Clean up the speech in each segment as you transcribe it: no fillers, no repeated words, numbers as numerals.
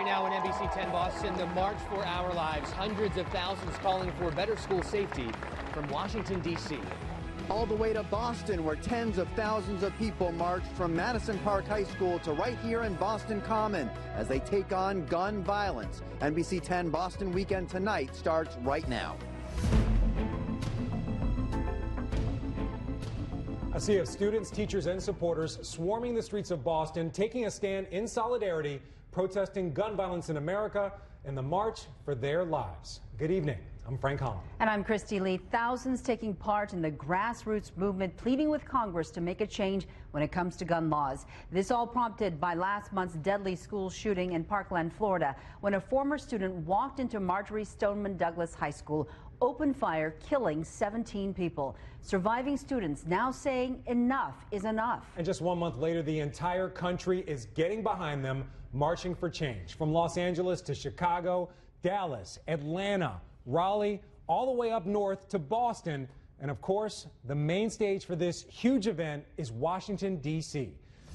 now on NBC 10 Boston, the March for Our Lives. Hundreds of thousands calling for better school safety from Washington, D.C. All the way to Boston, where tens of thousands of people marched from Madison Park High School to right here in Boston Common as they take on gun violence. NBC 10 Boston Weekend Tonight starts right now. A sea of students, teachers, and supporters swarming the streets of Boston, taking a stand in solidarity, protesting gun violence in America and the March for Their Lives. Good evening. I'm Frank Holland. And I'm Christy Lee. Thousands taking part in the grassroots movement, pleading with Congress to make a change when it comes to gun laws. This all prompted by last month's deadly school shooting in Parkland, Florida, when a former student walked into Marjorie Stoneman Douglas High School, opened fire, killing 17 people. Surviving students now saying enough is enough. And just 1 month later, the entire country is getting behind them, marching for change. From Los Angeles to Chicago, Dallas, Atlanta, Raleigh, all the way up north to Boston. And of course, the main stage for this huge event is Washington, D.C.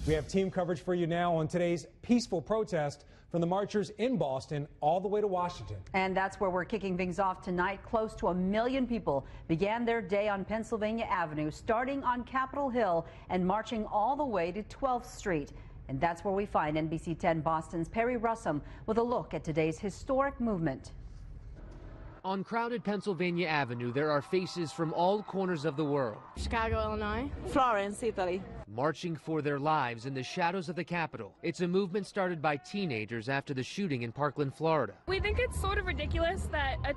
We have team coverage for you now on today's peaceful protest from the marchers in Boston all the way to Washington. And that's where we're kicking things off tonight. Close to 1 million people began their day on Pennsylvania Avenue, starting on Capitol Hill and marching all the way to 12th Street. And that's where we find NBC 10 Boston's Perry Russum with a look at today's historic movement. On crowded Pennsylvania Avenue, there are faces from all corners of the world. Chicago, Illinois. Florence, Italy. Marching for their lives in the shadows of the Capitol. It's a movement started by teenagers after the shooting in Parkland, Florida. We think it's sort of ridiculous that a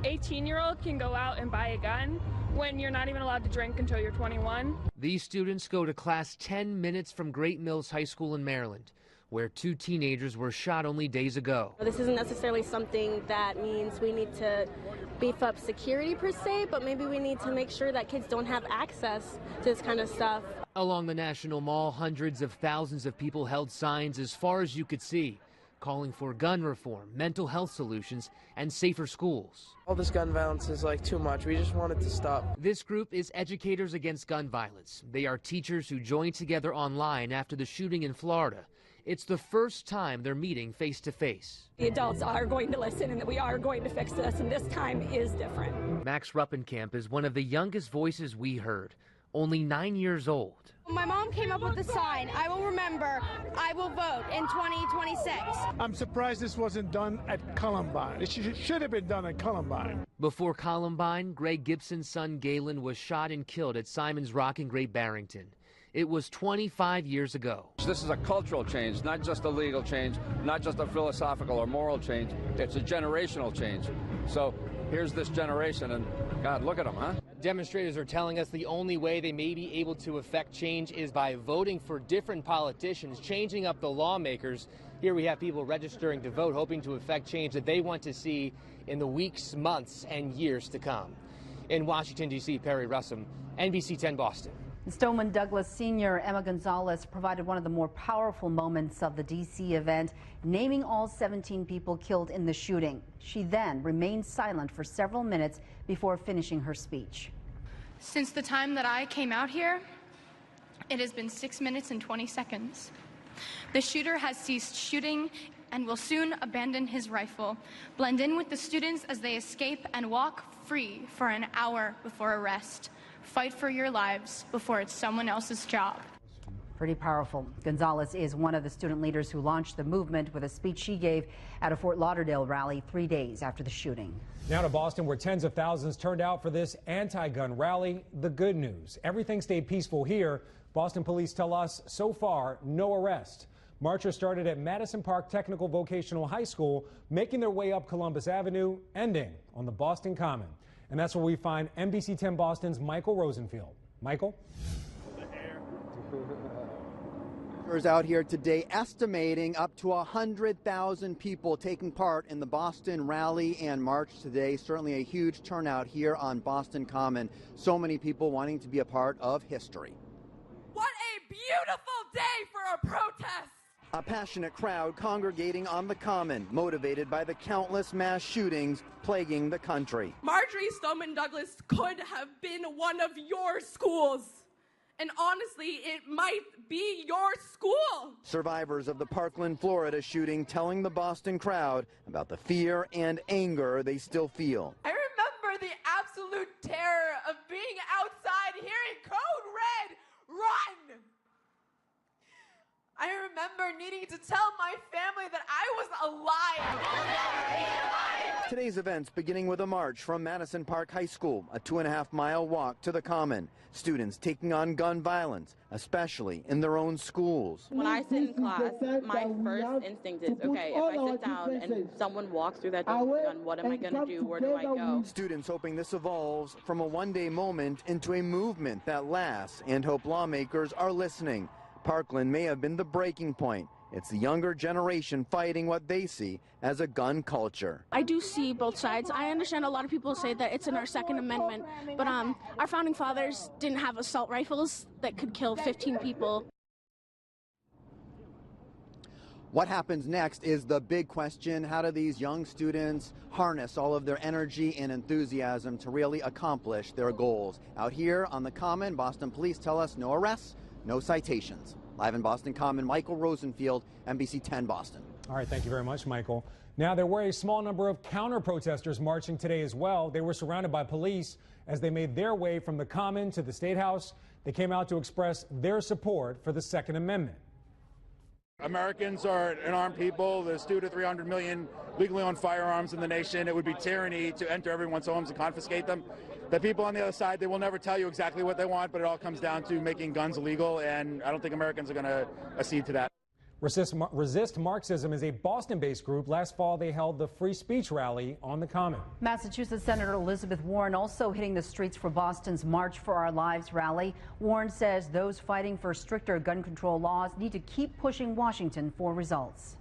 18-year-old can go out and buy a gun when you're not even allowed to drink until you're 21. These students go to class 10 minutes from Great Mills High School in Maryland, where 2 teenagers were shot only days ago. This isn't necessarily something that means we need to beef up security per se, but maybe we need to make sure that kids don't have access to this kind of stuff. Along the National Mall, hundreds of thousands of people held signs as far as you could see, calling for gun reform, mental health solutions, and safer schools. All this gun violence is too much. We just want it to stop. This group is Educators Against Gun Violence. They are teachers who joined together online after the shooting in Florida. It's the first time they're meeting face to face. The adults are going to listen and that we are going to fix this, and this time is different. Max Ruppenkamp is one of the youngest voices we heard, only 9 years old. My mom came up with the sign, I will remember, I will vote in 2026. I'm surprised this wasn't done at Columbine. It should have been done at Columbine. Before Columbine, Greg Gibson's son Galen was shot and killed at Simon's Rock in Great Barrington. It was 25 years ago. This is a cultural change, not just a legal change, not just a philosophical or moral change. It's a generational change. So here's this generation, and God, look at them, huh? Demonstrators are telling us the only way they may be able to affect change is by voting for different politicians, changing up the lawmakers. Here we have people registering to vote, hoping to affect change that they want to see in the weeks, months, and years to come. In Washington, D.C., Perry Russum, NBC 10 Boston. Stoneman Douglas senior Emma Gonzalez provided one of the more powerful moments of the D.C. event, naming all 17 people killed in the shooting. She then remained silent for several minutes before finishing her speech. Since the time that I came out here, it has been 6 minutes and 20 seconds. The shooter has ceased shooting and will soon abandon his rifle, blend in with the students as they escape, and walk free for an hour before arrest. Fight for your lives before it's someone else's job. Pretty powerful. Gonzalez is one of the student leaders who launched the movement with a speech she gave at a Fort Lauderdale rally 3 days after the shooting. Now to Boston, where tens of thousands turned out for this anti-gun rally. The good news, everything stayed peaceful here. Boston police tell us so far, no arrest. Marchers started at Madison Park Technical Vocational High School, making their way up Columbus Avenue, ending on the Boston Common. And that's where we find NBC 10 Boston's Michael Rosenfield. Michael? Out here today estimating up to 100,000 people taking part in the Boston rally and march today. Certainly a huge turnout here on Boston Common. So many people wanting to be a part of history. What a beautiful day for a protest! A passionate crowd congregating on the Common, motivated by the countless mass shootings plaguing the country. Marjorie Stoneman Douglas could have been one of your schools And honestly, it might be your school. Survivors of the Parkland, Florida shooting telling the Boston crowd about the fear and anger they still feel. I remember the absolute terror of being outside hearing code red, run. I remember needing to tell my family that I was alive. Today's events beginning with a march from Madison Park High School, a 2.5-mile walk to the Common. Students taking on gun violence, especially in their own schools. When I sit in class, my first instinct is, okay, if I sit down and someone walks through that door with a gun, what am I going to do? Where do I go? Students hoping this evolves from a one-day moment into a movement that lasts, and hope lawmakers are listening. Parkland may have been the breaking point. It's the younger generation fighting what they see as a gun culture. I do see both sides. I understand a lot of people say that it's in our Second Amendment, but our founding fathers didn't have assault rifles that could kill 15 people. What happens next is the big question. How do these young students harness all of their energy and enthusiasm to really accomplish their goals? Out here on the Common, Boston police tell us no arrests, no citations. Live in Boston Common, Michael Rosenfield, NBC 10 Boston. All right, thank you very much, Michael. Now, there were a small number of counter-protesters marching today as well. They were surrounded by police as they made their way from the Common to the State House. They came out to express their support for the Second Amendment. Americans are an armed people. There's 200 to 300 million legally owned firearms in the nation. It would be tyranny to enter everyone's homes and confiscate them. The people on the other side, they will never tell you exactly what they want, but it all comes down to making guns illegal, and I don't think Americans are going to accede to that. Resist Marxism is a Boston-based group. Last fall, they held the free speech rally on the Common. Massachusetts Senator Elizabeth Warren also hitting the streets for Boston's March for Our Lives rally. Warren says those fighting for stricter gun control laws need to keep pushing Washington for results.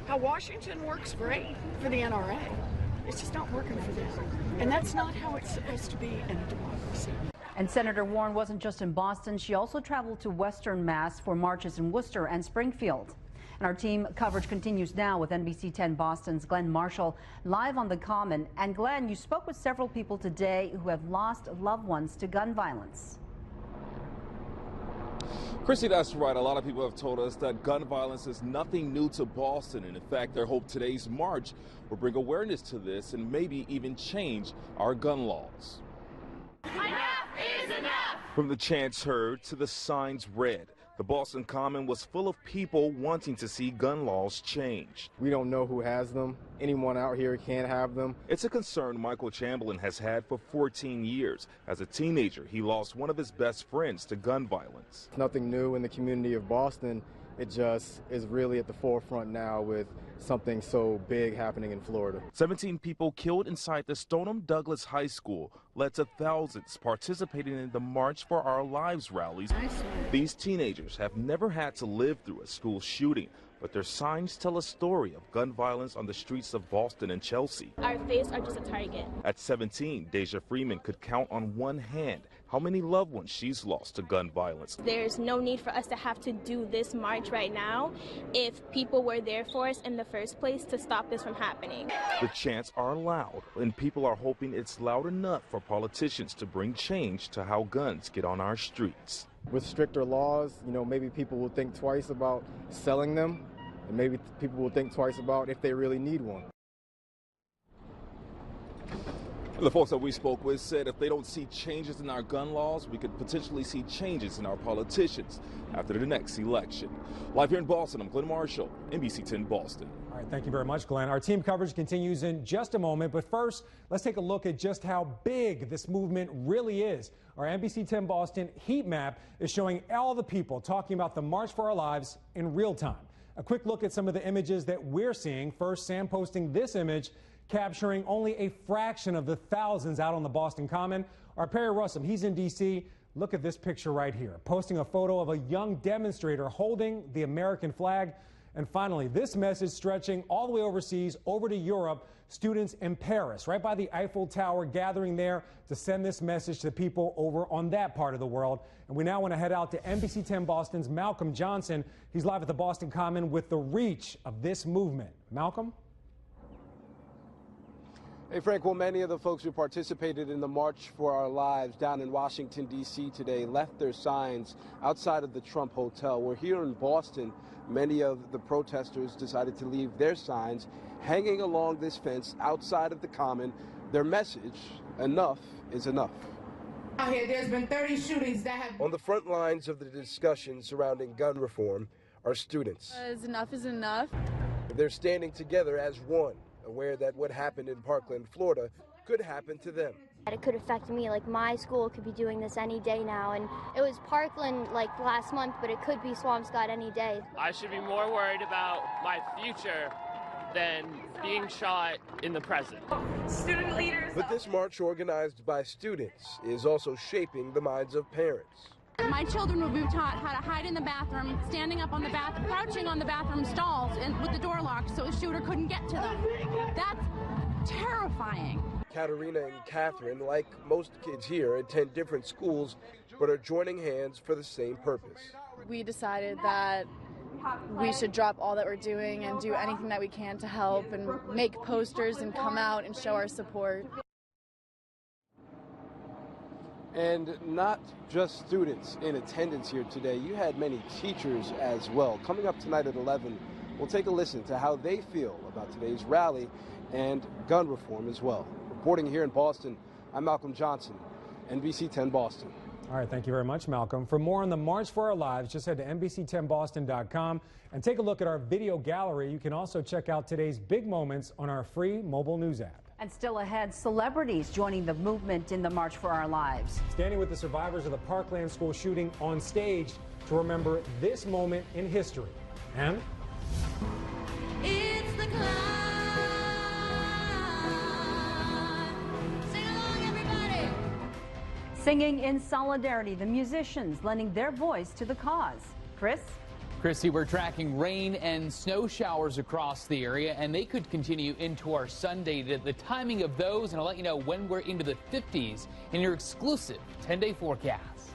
How Washington works great for the NRA. It's just not working for them. And that's not how it's supposed to be in a democracy. And Senator Warren wasn't just in Boston. She also traveled to Western Mass for marches in Worcester and Springfield. And our team coverage continues now with NBC 10 Boston's Glenn Marshall live on the Common. And Glenn, you spoke with several people today who have lost loved ones to gun violence. Chrissy, that's right. A lot of people have told us that gun violence is nothing new to Boston. And in fact, they hope today's march will bring awareness to this and maybe even change our gun laws. Enough is enough! From the chants heard to the signs read, the Boston Common was full of people wanting to see gun laws changed. We don't know who has them. Anyone out here can have them. It's a concern Michael Chamberlain has had for 14 years. As a teenager, he lost one of his best friends to gun violence. It's nothing new in the community of Boston. It just is really at the forefront now with something so big happening in Florida. 17 people killed inside the Stoneham Douglas High School led to thousands participating in the March for Our Lives rallies. These teenagers have never had to live through a school shooting, but their signs tell a story of gun violence on the streets of Boston and Chelsea. Our faces are just a target. At 17, Deja Freeman could count on one hand how many loved ones she's lost to gun violence. There's no need for us to have to do this march right now if people were there for us in the first place to stop this from happening. The chants are loud, and people are hoping it's loud enough for politicians to bring change to how guns get on our streets. With stricter laws, maybe people will think twice about selling them, and maybe people will think twice about if they really need one. The folks that we spoke with said if they don't see changes in our gun laws, we could potentially see changes in our politicians after the next election. Live here in Boston, I'm Glenn Marshall, NBC 10 Boston. All right, thank you very much, Glenn. Our team coverage continues in just a moment, but first, let's take a look at just how big this movement really is. Our NBC 10 Boston heat map is showing all the people talking about the March for Our Lives in real time. A quick look at some of the images that we're seeing. First, Sam posting this image capturing only a fraction of the thousands out on the Boston Common. Our Perry Russum, he's in D.C. Look at this picture right here, posting a photo of a young demonstrator holding the American flag. And finally, this message stretching all the way overseas, over to Europe, students in Paris, right by the Eiffel Tower, gathering there to send this message to people over on that part of the world. And we now want to head out to NBC 10 Boston's Malcolm Johnson. He's live at the Boston Common with the reach of this movement. Malcolm? Hey, Frank, well, many of the folks who participated in the March for Our Lives down in Washington, D.C. today left their signs outside of the Trump Hotel. We're here in Boston. Many of the protesters decided to leave their signs hanging along this fence outside of the Common. Their message, enough is enough. Out here, there's been 30 shootings that have... On the front lines of the discussion surrounding gun reform are students. Enough is enough. They're standing together as one, aware that what happened in Parkland, Florida, could happen to them. It could affect me, like my school could be doing this any day now, and it was Parkland like last month, but it could be Swampscott any day. I should be more worried about my future than being shot in the present. Student leaders... But this march organized by students is also shaping the minds of parents. My children will be taught how to hide in the bathroom, standing up on the bathroom, crouching on the bathroom stalls and with the door locked so a shooter couldn't get to them. That's terrifying. Katerina and Catherine, like most kids here, attend different schools but are joining hands for the same purpose. We decided that we should drop all that we're doing and do anything that we can to help and make posters and come out and show our support. And not just students in attendance here today. You had many teachers as well. Coming up tonight at 11, we'll take a listen to how they feel about today's rally and gun reform as well. Reporting here in Boston, I'm Malcolm Johnson, NBC 10 Boston. All right, thank you very much, Malcolm. For more on the March for Our Lives, just head to NBC10Boston.com and take a look at our video gallery. You can also check out today's big moments on our free mobile news app. And still ahead, celebrities joining the movement in the March for Our Lives. Standing with the survivors of the Parkland school shooting on stage to remember this moment in history. And It's the climb. Sing along, everybody. Singing in solidarity, the musicians lending their voice to the cause. Chris? Christy, we're tracking rain and snow showers across the area, and they could continue into our Sunday. The timing of those, and I'll let you know when we're into the 50s in your exclusive 10-day forecast.